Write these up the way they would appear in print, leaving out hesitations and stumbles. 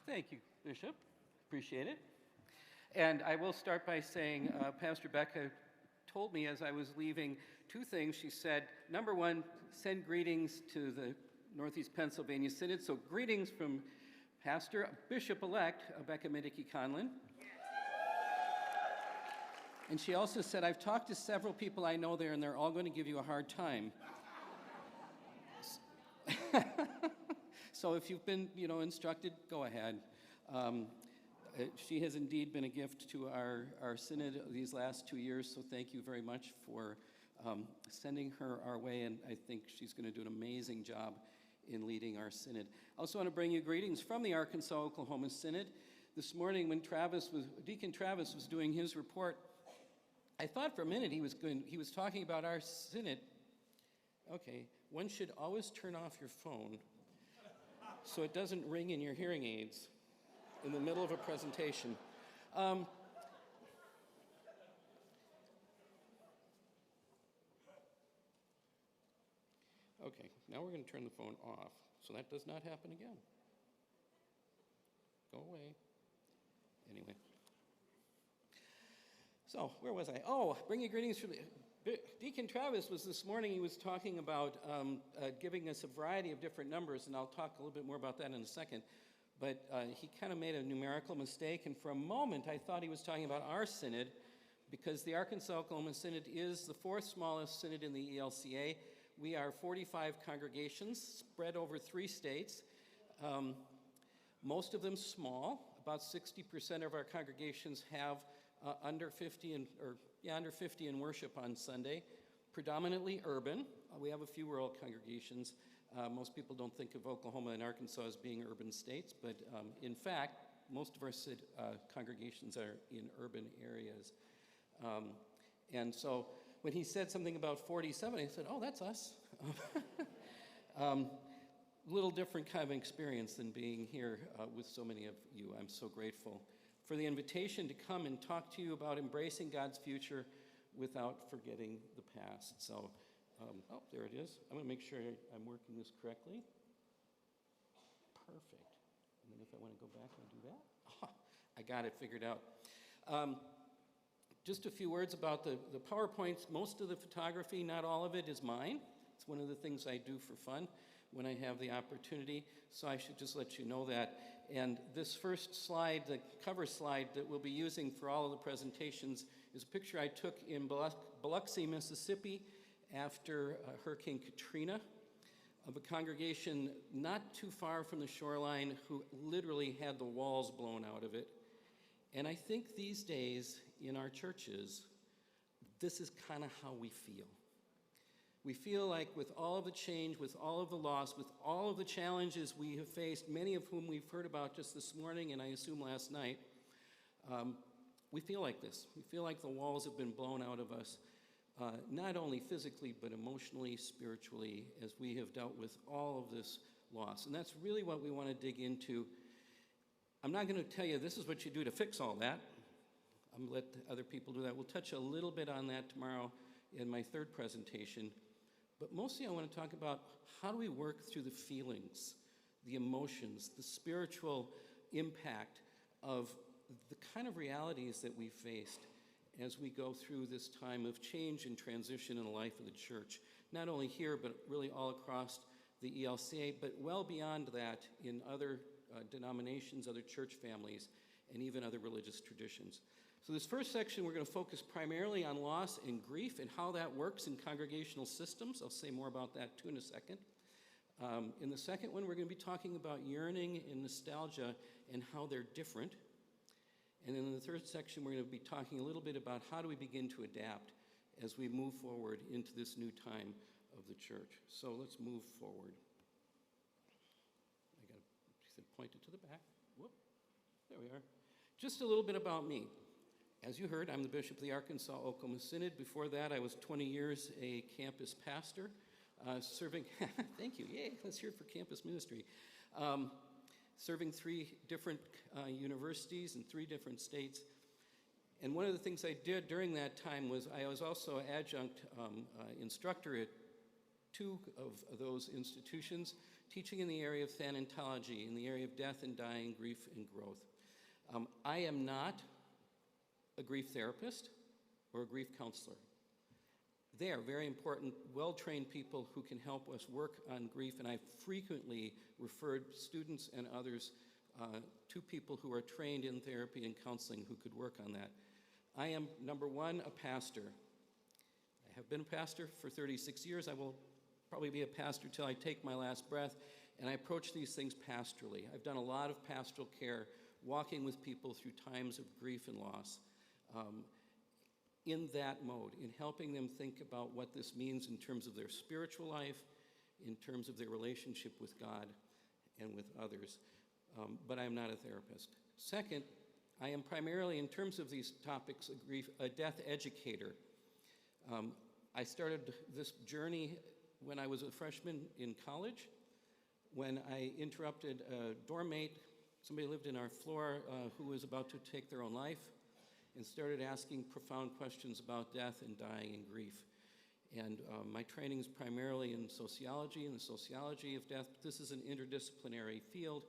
Thank you, Bishop. Appreciate it. And I will start by saying Pastor Becca told me as I was leaving two things. She said, number one, send greetings to the Northeast Pennsylvania Synod. So greetings from Pastor Bishop-elect Becca Middicky-Conlin. And she also said, I've talked to several people I know there, and they're all going to give you a hard time. So if you've been, instructed, go ahead. She has indeed been a gift to our synod these last 2 years, so thank you very much for sending her our way, and I think she's going to do an amazing job in leading our synod. I also want to bring you greetings from the Arkansas-Oklahoma Synod. This morning when Deacon Travis was doing his report, I thought for a minute he was talking about our synod. Okay, one should always turn off your phone so it doesn't ring in your hearing aids in the middle of a presentation. Okay, now we're going to turn the phone off so that does not happen again. Go away. Anyway. So, where was I? Oh, bring you greetings from Deacon Travis was this morning, he was talking about giving us a variety of different numbers, and I'll talk a little bit more about that in a second. But he kind of made a numerical mistake, and for a moment I thought he was talking about our synod, because the Arkansas-Oklahoma Synod is the fourth smallest synod in the ELCA. We are 45 congregations spread over 3 states, most of them small. About 60% of our congregations have under 50 in worship on Sunday, predominantly urban. We have a few rural congregations. Most people don't think of Oklahoma and Arkansas as being urban states, but in fact, most of our congregations are in urban areas. And so when he said something about 47, I said, oh, that's us. Little different kind of experience than being here with so many of you. I'm so grateful for the invitation to come and talk to you about embracing God's future without forgetting the past. So, oh, there it is. I'm going to make sure I'm working this correctly. Perfect. And then if I want to go back and do that, oh, I got it figured out. Just a few words about the PowerPoints. Most of the photography, not all of it, is mine. It's one of the things I do for fun when I have the opportunity, so I should just let you know that. And this first slide, the cover slide that we'll be using for all of the presentations, is a picture I took in Biloxi, Mississippi after Hurricane Katrina, of a congregation not too far from the shoreline who literally had the walls blown out of it. And I think these days in our churches, this is kind of how we feel. We feel like with all of the change, with all of the loss, with all of the challenges we have faced, many of whom we've heard about just this morning and I assume last night, we feel like this. We feel like the walls have been blown out of us, not only physically, but emotionally, spiritually, as we have dealt with all of this loss. And that's really what we want to dig into. I'm not going to tell you this is what you do to fix all that. I'm going to let other people do that. We'll touch a little bit on that tomorrow in my third presentation. But mostly I want to talk about how do we work through the feelings, the emotions, the spiritual impact of the kind of realities that we faced as we go through this time of change and transition in the life of the church. Not only here, but really all across the ELCA, but well beyond that in other denominations, other church families, and even other religious traditions. So this first section, we're going to focus primarily on loss and grief and how that works in congregational systems. I'll say more about that too in a second. In the second one, we're going to be talking about yearning and nostalgia and how they're different. And then in the third section, we're going to be talking a little bit about how do we begin to adapt as we move forward into this new time of the church. So let's move forward. I got to point it to the back. Whoop. There we are. Just a little bit about me. As you heard, I'm the bishop of the Arkansas-Oklahoma Synod. Before that, I was 20 years a campus pastor, serving, thank you, yay, let's hear it for campus ministry. Serving 3 different universities in 3 different states. And one of the things I did during that time was I was also adjunct instructor at 2 of those institutions, teaching in the area of thanatology, in the area of death and dying, grief and growth. I am not a grief therapist or a grief counselor. They are very important, well-trained people who can help us work on grief, and I've frequently referred students and others to people who are trained in therapy and counseling who could work on that. I am, number one, a pastor. I have been a pastor for 36 years. I will probably be a pastor till I take my last breath, and I approach these things pastorally. I've done a lot of pastoral care, walking with people through times of grief and loss. In that mode, in helping them think about what this means in terms of their spiritual life, in terms of their relationship with God and with others. But I'm not a therapist. Second, I am primarily, in terms of these topics of grief, a death educator. I started this journey when I was a freshman in college, when I interrupted a dorm mate, somebody lived in our floor who was about to take their own life, and started asking profound questions about death and dying and grief. And my training is primarily in sociology and the sociology of death. This is an interdisciplinary field,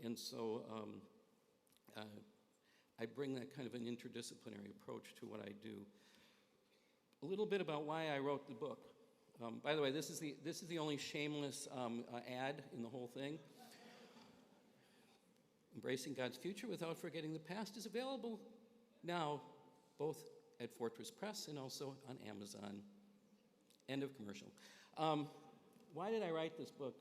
and so I bring that kind of an interdisciplinary approach to what I do. A little bit about why I wrote the book. By the way, this is the only shameless ad in the whole thing. Embracing God's Future Without Forgetting the Past is available now, both at Fortress Press and also on Amazon. End of commercial. Why did I write this book?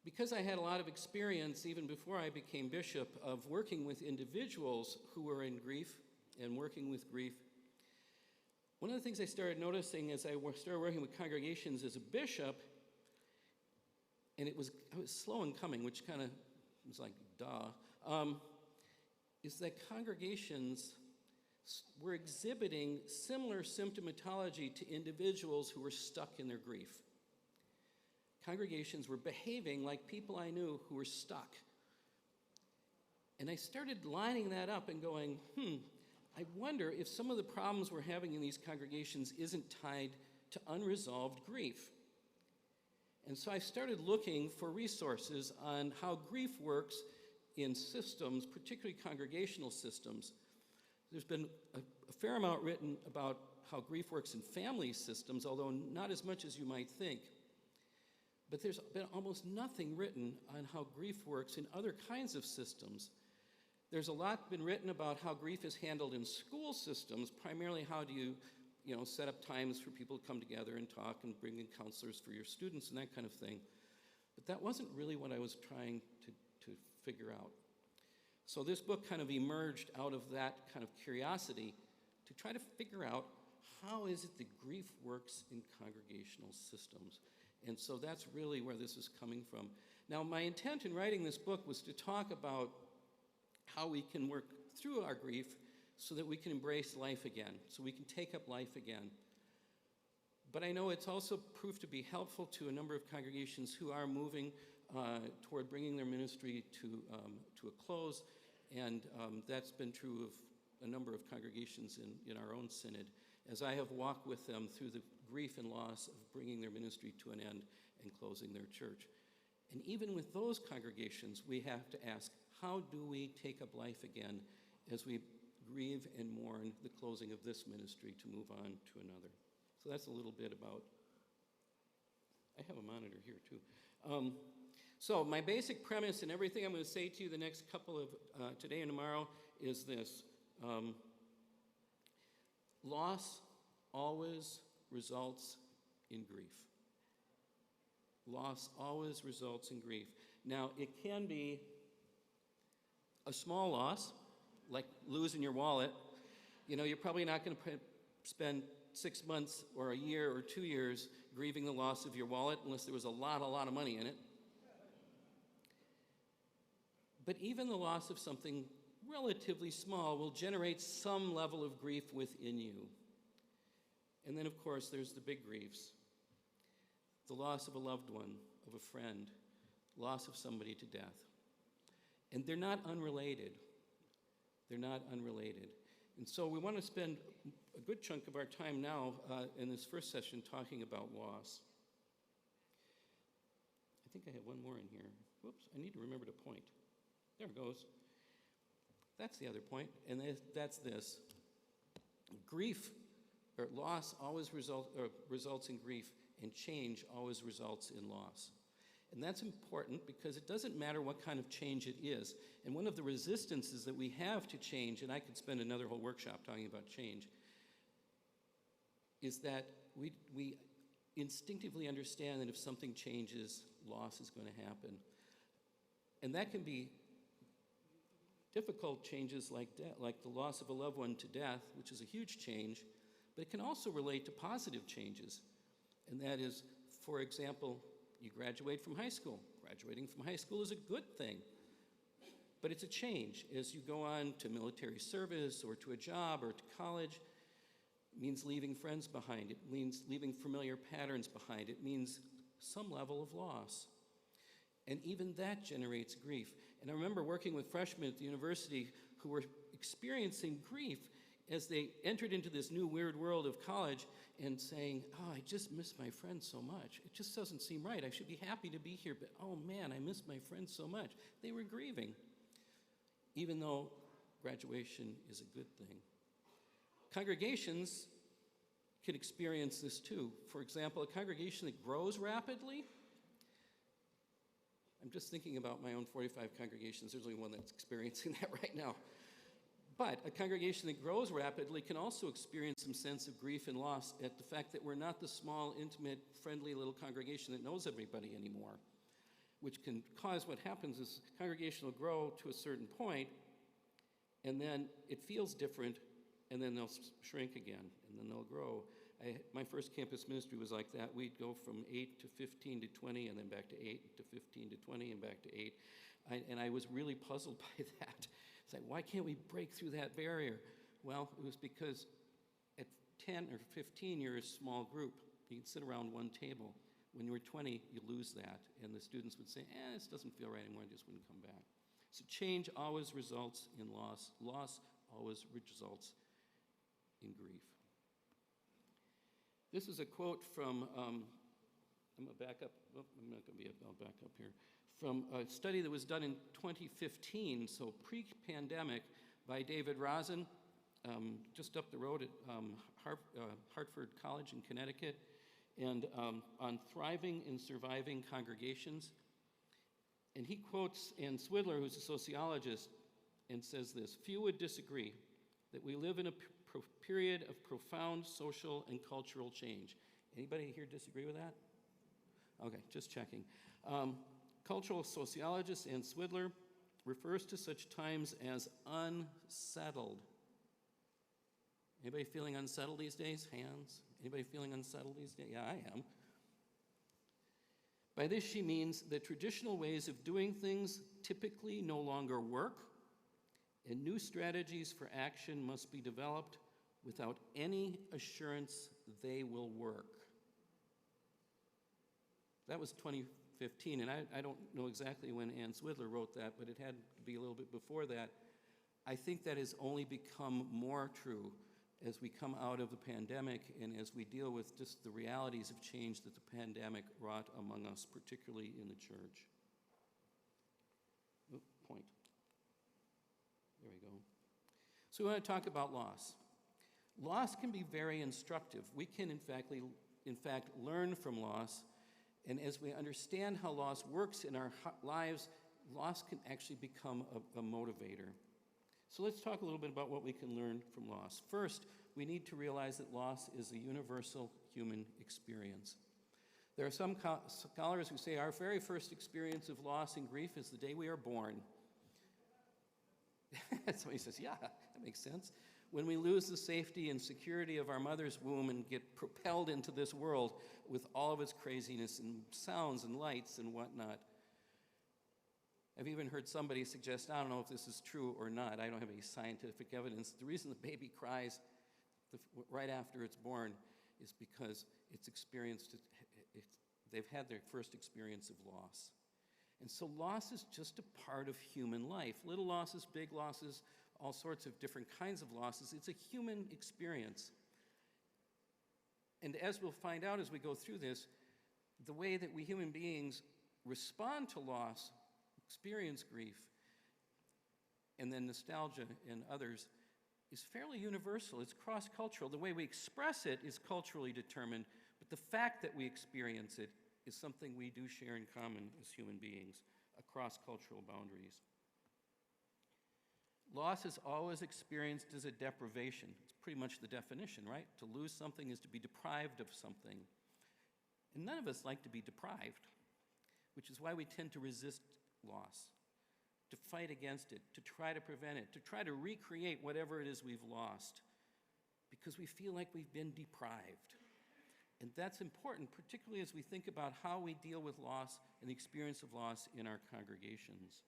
Because I had a lot of experience, even before I became bishop, of working with individuals who were in grief and working with grief. One of the things I started noticing as I started working with congregations as a bishop, and I was slow in coming, which kind of was like, duh, is that congregations were exhibiting similar symptomatology to individuals who were stuck in their grief. Congregations were behaving like people I knew who were stuck. And I started lining that up and going, I wonder if some of the problems we're having in these congregations isn't tied to unresolved grief. And so I started looking for resources on how grief works in systems, particularly congregational systems. There's been a fair amount written about how grief works in family systems, although not as much as you might think. But there's been almost nothing written on how grief works in other kinds of systems. There's a lot been written about how grief is handled in school systems, primarily how do you set up times for people to come together and talk and bring in counselors for your students and that kind of thing. But that wasn't really what I was trying to figure out. So this book kind of emerged out of that kind of curiosity to try to figure out how is it that grief works in congregational systems. And so that's really where this is coming from. Now, my intent in writing this book was to talk about how we can work through our grief so that we can embrace life again, so we can take up life again. But I know it's also proved to be helpful to a number of congregations who are moving toward bringing their ministry to a close, and that's been true of a number of congregations in our own synod, as I have walked with them through the grief and loss of bringing their ministry to an end and closing their church. And even with those congregations, we have to ask, how do we take up life again as we grieve and mourn the closing of this ministry to move on to another? So that's a little bit about, I have a monitor here too. So my basic premise and everything I'm going to say to you the next couple of, today and tomorrow, is this. Loss always results in grief. Loss always results in grief. Now, it can be a small loss, like losing your wallet. You're probably not going to spend 6 months or a year or 2 years grieving the loss of your wallet unless there was a lot of money in it. But even the loss of something relatively small will generate some level of grief within you. And then, of course, there's the big griefs. The loss of a loved one, of a friend, loss of somebody to death. And they're not unrelated. They're not unrelated. And so we want to spend a good chunk of our time now in this first session talking about loss. think I have one more in here. Whoops, I need to remember to point. There it goes. That's the other point, and that's this. Grief or loss always results in grief, and change always results in loss. And that's important because it doesn't matter what kind of change it is. And one of the resistances that we have to change, and I could spend another whole workshop talking about change, is that we instinctively understand that if something changes, loss is going to happen. And that can be difficult changes like the loss of a loved one to death, which is a huge change, but it can also relate to positive changes. And that is, for example, you graduate from high school. Graduating from high school is a good thing, but it's a change. As you go on to military service or to a job or to college, it means leaving friends behind. It means leaving familiar patterns behind. It means some level of loss. And even that generates grief. And I remember working with freshmen at the university who were experiencing grief as they entered into this new weird world of college and saying, oh, I just miss my friends so much. It just doesn't seem right. I should be happy to be here, but oh man, I miss my friends so much. They were grieving, even though graduation is a good thing. Congregations can experience this too. For example, a congregation that grows rapidly, I'm just thinking about my own 45 congregations. There's only one that's experiencing that right now. But a congregation that grows rapidly can also experience some sense of grief and loss at the fact that we're not the small, intimate, friendly little congregation that knows everybody anymore, which can cause what happens is the congregation will grow to a certain point, and then it feels different, and then they'll shrink again, and then they'll grow. My first campus ministry was like that. We'd go from 8 to 15 to 20, and then back to 8 to 15 to 20, and back to 8. And I was really puzzled by that. It's like, why can't we break through that barrier? Well, it was because at 10 or 15, you're a small group. You can sit around one table. When you were 20, you lose that. And the students would say, this doesn't feel right anymore. I just wouldn't come back. So change always results in loss. Loss always results in grief. This is a quote from, I'm going to back up. Oh, I'm not going to be able to back up here. From a study that was done in 2015, so pre-pandemic, by David Rosen, just up the road at Hartford College in Connecticut, and on thriving and surviving congregations. And he quotes Ann Swidler, who's a sociologist, and says this: few would disagree that we live in a period of profound social and cultural change. Anybody here disagree with that? Okay, just checking. Cultural sociologist Ann Swidler refers to such times as unsettled. Anybody feeling unsettled these days? Hands. Anybody feeling unsettled these days? Yeah, I am. By this she means that traditional ways of doing things typically no longer work, and new strategies for action must be developed without any assurance they will work. That was 2015, and I don't know exactly when Ann Swidler wrote that, but it had to be a little bit before that. I think that has only become more true as we come out of the pandemic and as we deal with just the realities of change that the pandemic wrought among us, particularly in the church. Oh, point. There we go. So we want to talk about loss. Loss can be very instructive. We can, in fact, learn from loss. And as we understand how loss works in our lives, loss can actually become a motivator. So let's talk a little bit about what we can learn from loss. First, we need to realize that loss is a universal human experience. There are some scholars who say our very first experience of loss and grief is the day we are born. Somebody says, yeah, that makes sense. When we lose the safety and security of our mother's womb and get propelled into this world with all of its craziness and sounds and lights and whatnot. I've even heard somebody suggest, I don't know if this is true or not, I don't have any scientific evidence, the reason the baby cries right after it's born is because they've had their first experience of loss. And so loss is just a part of human life. Little losses, big losses, all sorts of different kinds of losses. It's a human experience. And as we'll find out as we go through this, the way that we human beings respond to loss, experience grief, and then nostalgia in others is fairly universal. It's cross-cultural. The way we express it is culturally determined, but the fact that we experience it is something we do share in common as human beings across cultural boundaries. Loss is always experienced as a deprivation. It's pretty much the definition, right? To lose something is to be deprived of something. And none of us like to be deprived, which is why we tend to resist loss, to fight against it, to try to prevent it, to try to recreate whatever it is we've lost, because we feel like we've been deprived. And that's important, particularly as we think about how we deal with loss and the experience of loss in our congregations.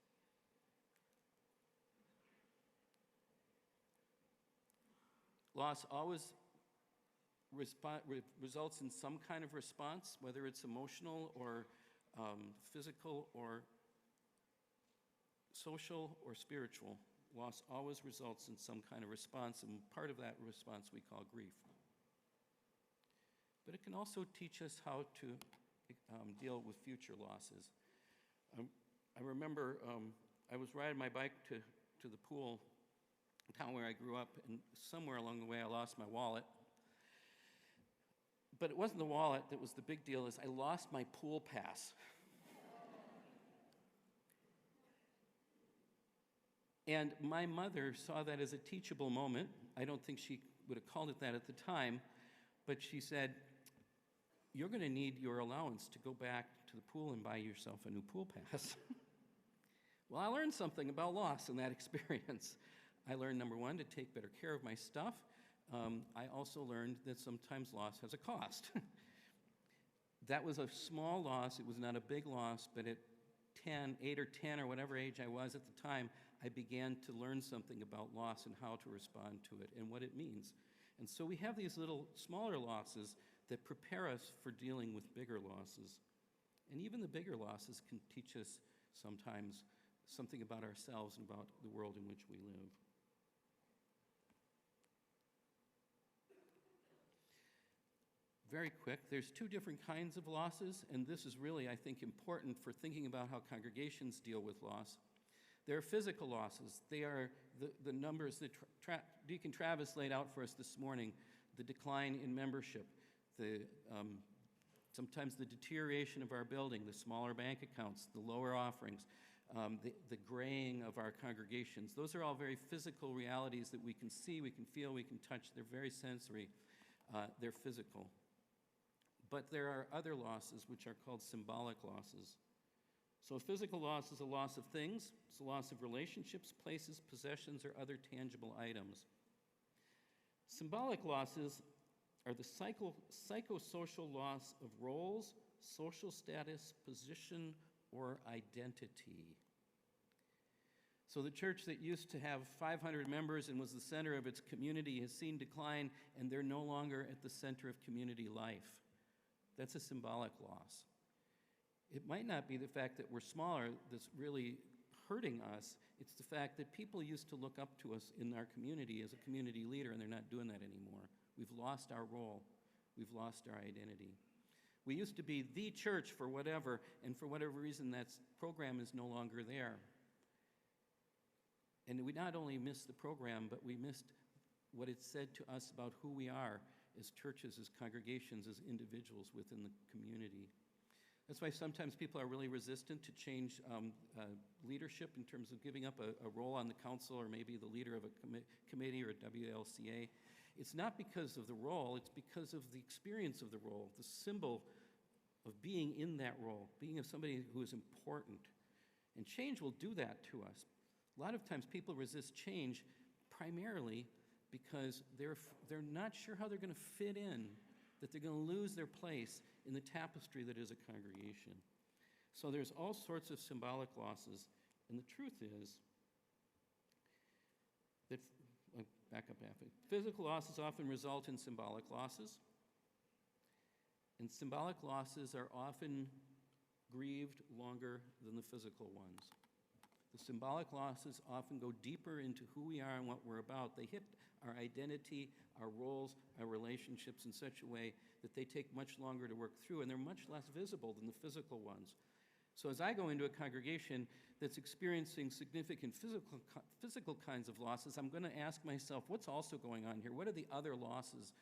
Loss always results in some kind of response, whether it's emotional or physical or social or spiritual. Loss always results in some kind of response, and part of that response we call grief. But it can also teach us how to deal with future losses. I remember I was riding my bike to the pool in town where I grew up, and somewhere along the way I lost my wallet. But it wasn't the wallet that was the big deal, is I lost my pool pass. And my mother saw that as a teachable moment. I don't think she would have called it that at the time, but she said, "You're going to need your allowance to go back to the pool and buy yourself a new pool pass." Well, I learned something about loss in that experience. I learned, number one, to take better care of my stuff. I also learned that sometimes loss has a cost. That was a small loss. It was not a big loss, but at 8 or 10 or whatever age I was at the time, I began to learn something about loss and how to respond to it and what it means. And so we have these little smaller losses that prepare us for dealing with bigger losses. And even the bigger losses can teach us sometimes something about ourselves and about the world in which we live. Very quick, there's two different kinds of losses, and this is really, I think, important for thinking about how congregations deal with loss. There are physical losses. They are the numbers that Deacon Travis laid out for us this morning, the decline in membership, sometimes the deterioration of our building, the smaller bank accounts, the lower offerings, the graying of our congregations. Those are all very physical realities that we can see, we can feel, we can touch. They're very sensory. They're physical. But there are other losses which are called symbolic losses. So a physical loss is a loss of things. It's a loss of relationships, places, possessions, or other tangible items. Symbolic losses are the psychosocial loss of roles, social status, position, or identity. So the church that used to have 500 members and was the center of its community has seen decline, and they're no longer at the center of community life. That's a symbolic loss. It might not be the fact that we're smaller that's really hurting us. It's the fact that people used to look up to us in our community as a community leader, and they're not doing that anymore. We've lost our role. We've lost our identity. We used to be the church for whatever, and for whatever reason that program is no longer there. And we not only missed the program, but we missed what it said to us about who we are as churches, as congregations, as individuals within the community. That's why sometimes people are really resistant to change leadership in terms of giving up a role on the council or maybe the leader of a committee or a WLCA. It's not because of the role, it's because of the experience of the role, the symbol of being in that role, being of somebody who is important. And change will do that to us. A lot of times people resist change primarily because they're not sure how they're going to fit in, that they're going to lose their place in the tapestry that is a congregation. So there's all sorts of symbolic losses, and the truth is that, back up halfway, physical losses often result in symbolic losses, and symbolic losses are often grieved longer than the physical ones. The symbolic losses often go deeper into who we are and what we're about. They hit our identity, our roles, our relationships in such a way that they take much longer to work through, and they're much less visible than the physical ones. So as I go into a congregation that's experiencing significant physical kinds of losses, I'm going to ask myself, what's also going on here? What are the other losses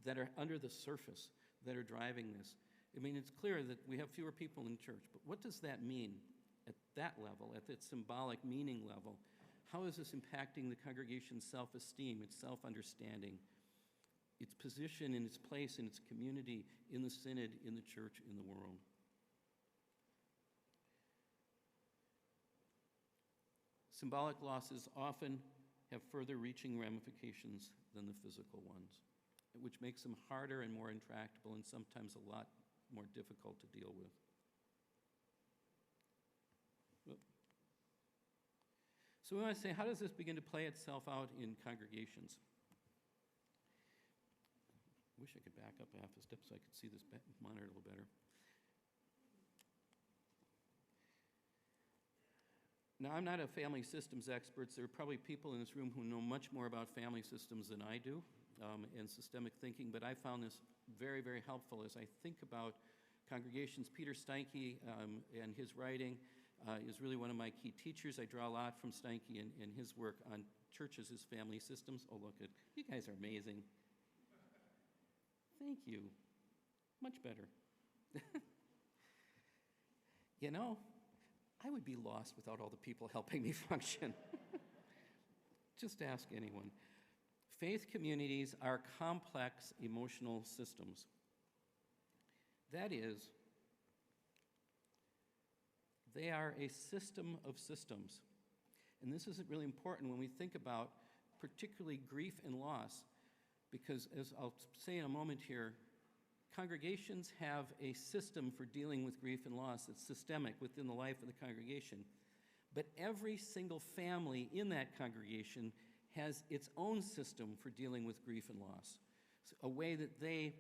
that are under the surface that are driving this? I mean, it's clear that we have fewer people in church, but what does that mean at that level, at that symbolic meaning level? How is this impacting the congregation's self-esteem, its self-understanding, its position and its place in its community, in the synod, in the church, in the world? Symbolic losses often have further reaching ramifications than the physical ones, which makes them harder and more intractable and sometimes a lot more difficult to deal with. So we want to say, how does this begin to play itself out in congregations? I wish I could back up half a step so I could see this monitor a little better. Now, I'm not a family systems expert. There are probably people in this room who know much more about family systems than I do and systemic thinking, but I found this very, very helpful as I think about congregations. Peter Steinke and his writing is really one of my key teachers. I draw a lot from Steinke and his work on churches as family systems. Oh, look, you guys are amazing. Thank you. Much better. You know, I would be lost without all the people helping me function. Just ask anyone. Faith communities are complex emotional systems. That is, they are a system of systems. And this isn't really important when we think about particularly grief and loss, because as I'll say in a moment here, congregations have a system for dealing with grief and loss that's systemic within the life of the congregation. But every single family in that congregation has its own system for dealing with grief and loss, a way that they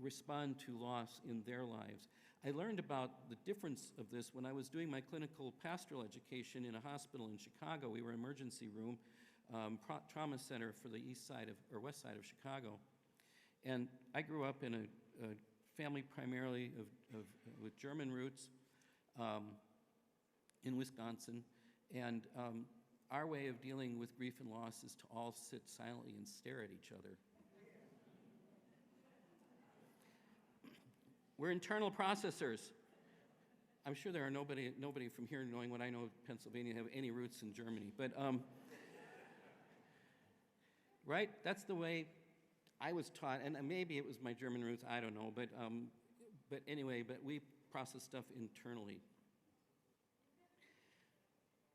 respond to loss in their lives. I learned about the difference of this when I was doing my clinical pastoral education in a hospital in Chicago. We were an emergency room, trauma center for the east side or west side of Chicago. And I grew up in a family primarily with German roots in Wisconsin. And our way of dealing with grief and loss is to all sit silently and stare at each other. We're internal processors. I'm sure there are nobody from here knowing what I know of Pennsylvania have any roots in Germany. But, right? That's the way I was taught, and maybe it was my German roots, I don't know, but anyway, we process stuff internally.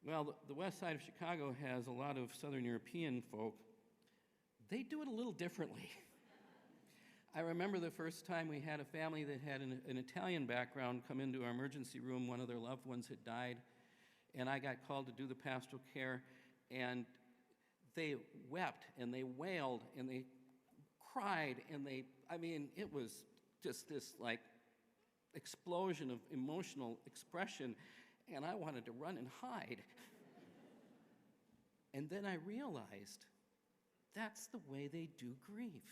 Well, the west side of Chicago has a lot of Southern European folk. They do it a little differently. I remember the first time we had a family that had an Italian background come into our emergency room. One of their loved ones had died, and I got called to do the pastoral care, and they wept, and they wailed, and they cried, and it was just this like explosion of emotional expression, and I wanted to run and hide. And then I realized that's the way they do grief.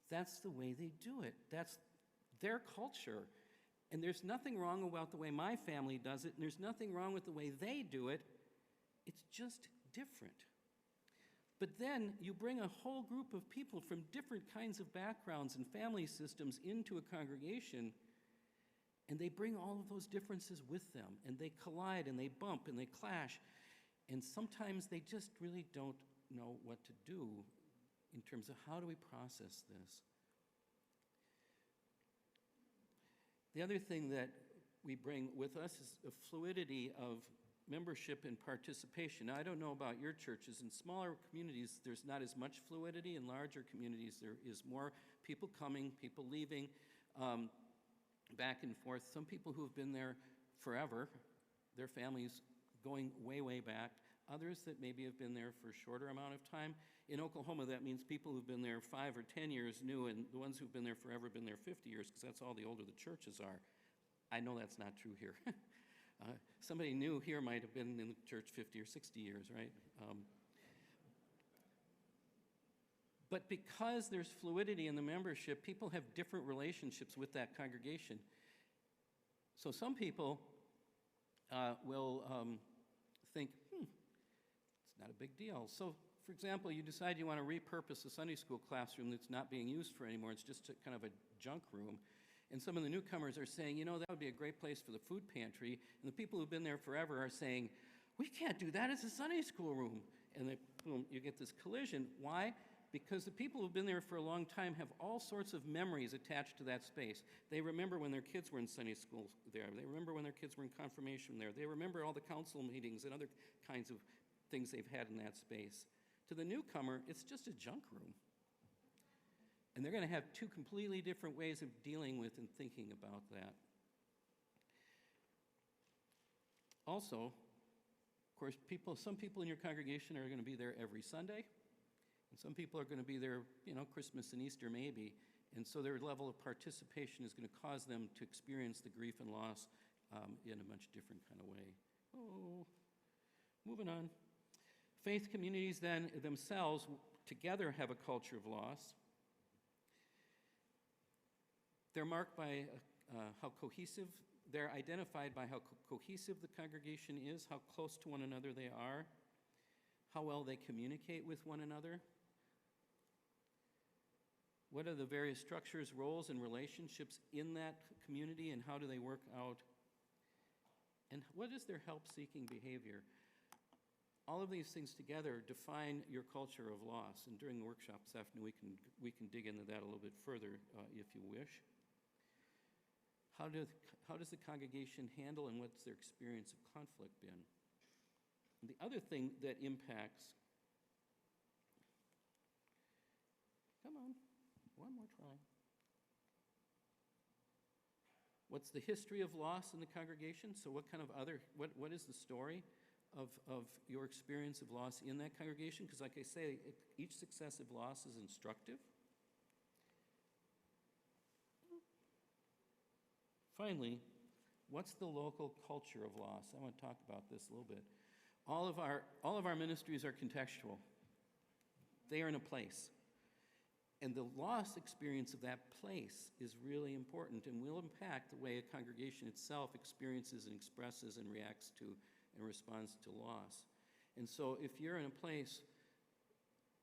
That's the way they do it. That's their culture. And there's nothing wrong about the way my family does it, and there's nothing wrong with the way they do it. It's just different. But then you bring a whole group of people from different kinds of backgrounds and family systems into a congregation, and they bring all of those differences with them, and they collide, and they bump, and they clash, and sometimes they just really don't know what to do in terms of how do we process this. The other thing that we bring with us is a fluidity of membership and participation. Now, I don't know about your churches. In smaller communities, there's not as much fluidity. In larger communities, there is more people coming, people leaving, back and forth. Some people who have been there forever, their families going way, way back. Others that maybe have been there for a shorter amount of time. In Oklahoma, that means people who've been there 5 or 10 years new, and the ones who've been there forever have been there 50 years, because that's all the older the churches are. I know that's not true here. Somebody new here might have been in the church 50 or 60 years, right? But because there's fluidity in the membership, people have different relationships with that congregation. So some people will think, it's not a big deal. So, for example, you decide you want to repurpose a Sunday school classroom that's not being used for anymore. It's just kind of a junk room. And some of the newcomers are saying, you know, that would be a great place for the food pantry. And the people who've been there forever are saying, we can't do that. It's a Sunday school room. And boom, you get this collision. Why? Because the people who've been there for a long time have all sorts of memories attached to that space. They remember when their kids were in Sunday school there. They remember when their kids were in confirmation there. They remember all the council meetings and other kinds of things they've had in that space. To the newcomer, it's just a junk room. And they're going to have two completely different ways of dealing with and thinking about that. Also, of course, some people in your congregation are going to be there every Sunday. And some people are going to be there, you know, Christmas and Easter maybe. And so their level of participation is going to cause them to experience the grief and loss in a much different kind of way. Oh, moving on. Faith communities then themselves together have a culture of loss. They're marked by how cohesive, they're identified by how cohesive the congregation is, how close to one another they are, how well they communicate with one another. What are the various structures, roles, and relationships in that community, and how do they work out? And what is their help-seeking behavior? All of these things together define your culture of loss. And during the workshop this afternoon, we can dig into that a little bit further if you wish. How does the congregation handle, and what's their experience of conflict been? And the other thing that impacts, come on, one more try. What's the history of loss in the congregation? So what is the story of your experience of loss in that congregation? Because like I say, each successive loss is instructive. Finally, what's the local culture of loss? I want to talk about this a little bit. All of our ministries are contextual. They are in a place. And the loss experience of that place is really important and will impact the way a congregation itself experiences and expresses and reacts to and responds to loss. And so if you're in a place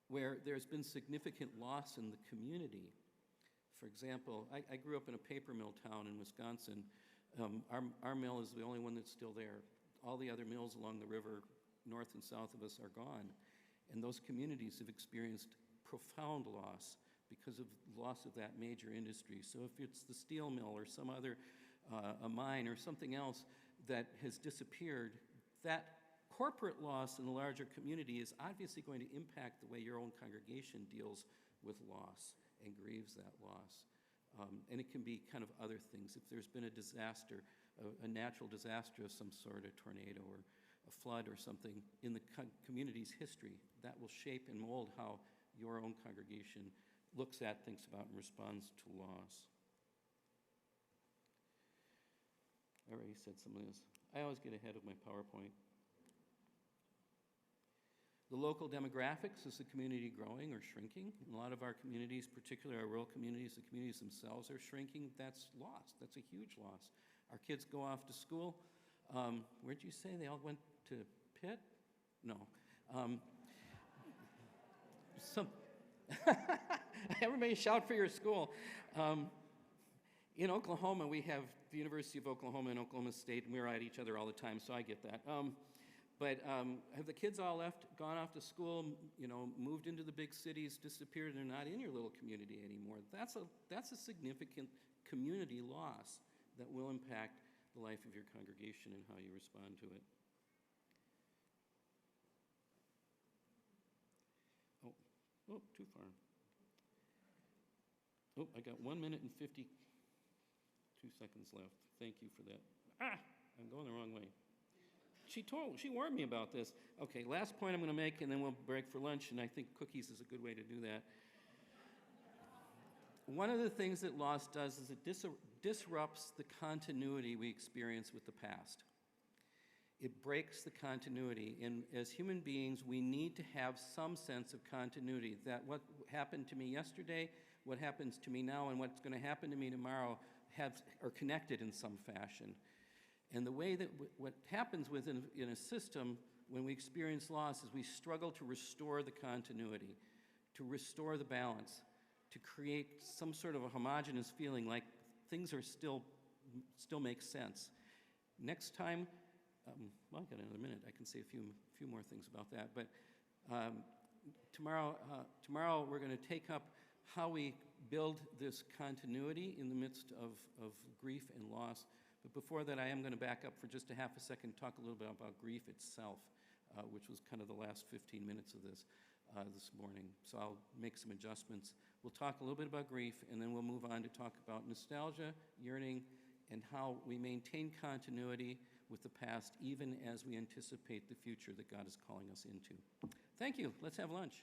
where there's been significant loss in the community, for example, I grew up in a paper mill town in Wisconsin. Our mill is the only one that's still there. All the other mills along the river, north and south of us, are gone. And those communities have experienced profound loss because of loss of that major industry. So if it's the steel mill or some other, a mine or something else that has disappeared, that corporate loss in the larger community is obviously going to impact the way your own congregation deals with loss and grieves that loss. And it can be kind of other things. If there's been a disaster, a natural disaster of some sort, a tornado or a flood or something in the community's history, that will shape and mold how your own congregation looks at, thinks about, and responds to loss. I already said some of this. I always get ahead of my PowerPoint. The local demographics, is the community growing or shrinking? In a lot of our communities, particularly our rural communities, the communities themselves are shrinking. That's loss. That's a huge loss. Our kids go off to school. Where'd you say they all went to Pitt? No. Everybody shout for your school. In Oklahoma, we have the University of Oklahoma and Oklahoma State, and we're at each other all the time, so I get that. But have the kids all gone off to school, moved into the big cities, disappeared, and are not in your little community anymore? That's a significant community loss that will impact the life of your congregation and how you respond to it. Oh, too far. Oh, I got 1 minute and 52 seconds left. Thank you for that. I'm going the wrong way. She warned me about this. Okay, last point I'm going to make, and then we'll break for lunch, and I think cookies is a good way to do that. One of the things that loss does is it disrupts the continuity we experience with the past. It breaks the continuity, and as human beings, we need to have some sense of continuity, that what happened to me yesterday, what happens to me now, and what's going to happen to me tomorrow are connected in some fashion. And the way that what happens within in a system when we experience loss is we struggle to restore the continuity, to restore the balance, to create some sort of a homogeneous feeling like things are still make sense. Next time, well, I've got another minute. I can say a few more things about that. But tomorrow we're going to take up how we build this continuity in the midst of grief and loss. But before that, I am going to back up for just a half a second and talk a little bit about grief itself, which was kind of the last 15 minutes of this morning. So I'll make some adjustments. We'll talk a little bit about grief, and then we'll move on to talk about nostalgia, yearning, and how we maintain continuity with the past, even as we anticipate the future that God is calling us into. Thank you. Let's have lunch.